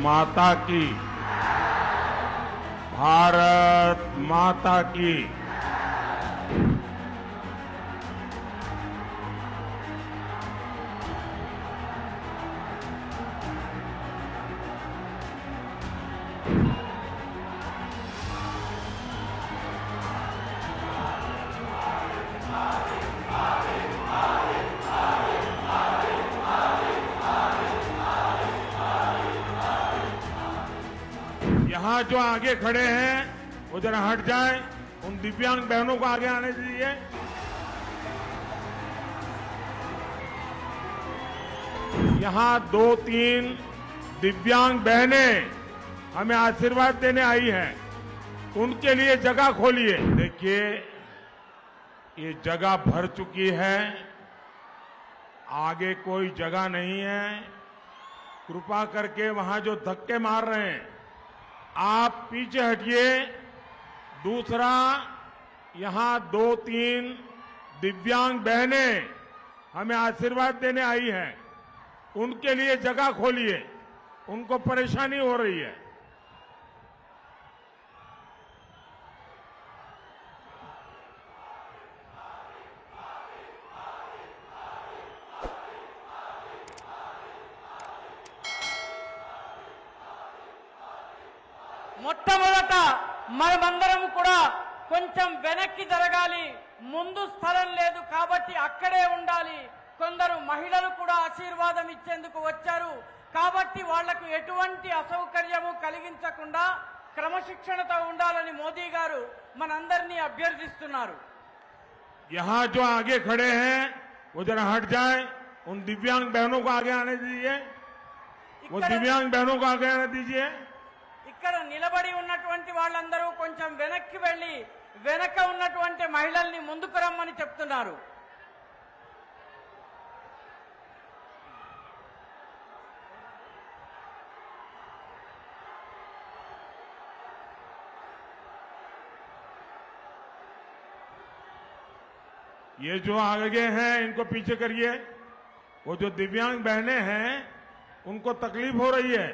माता की, भारत माता की। यहां जो आगे खड़े हैं वो जरा हट जाएं, उन दिव्यांग बहनों को आगे आने दीजिए। यहां 2-3 दिव्यांग बहनें हमें आशीर्वाद देने आई हैं, उनके लिए जगह खोलिए। देखिए, ये जगह भर चुकी है, आगे कोई जगह नहीं है। कृपा करके वहां जो धक्के मार रहे हैं आप पीछे हटिए। दूसरा, यहां 2-3 दिव्यांग बहनें हमें आशीर्वाद देने आई हैं, उनके लिए जगह खोलिए, उनको परेशानी हो रही है। మొట్టమొదట మనమందరం కూడా కొంచెం వెనక్కి జరగాలి. ముందు స్థలం లేదు కాబట్టి అక్కడే ఉండాలి. కొందరు మహిళలు కూడా ఆశీర్వాదం ఇచ్చేందుకు వచ్చారు కాబట్టి వాళ్లకు ఎటువంటి అసౌకర్యము కలిగించకుండా క్రమశిక్షణతో ఉండాలని మోదీ గారు మనందరినీ అభ్యర్థిస్తున్నారు. यहां जो आगे खड़े हैं वो जरा हट जाएं, उन दिव्यांग बहनों को आगे आने दीजिए। वो दिव्यांग बहनों को आगे आने दीजिए। ఇక్కడ నిలబడి ఉన్నటువంటి వాళ్ళందరూ కొంచెం వెనక్కి వెళ్లి వెనక ఉన్నటువంటి మహిళల్ని ముందుకు రమ్మని చెప్తున్నారు. ये जो आगे हैं इनको पीछे करिए। वो जो दिव्यांग बहनें हैं उनको तकलीफ हो रही है।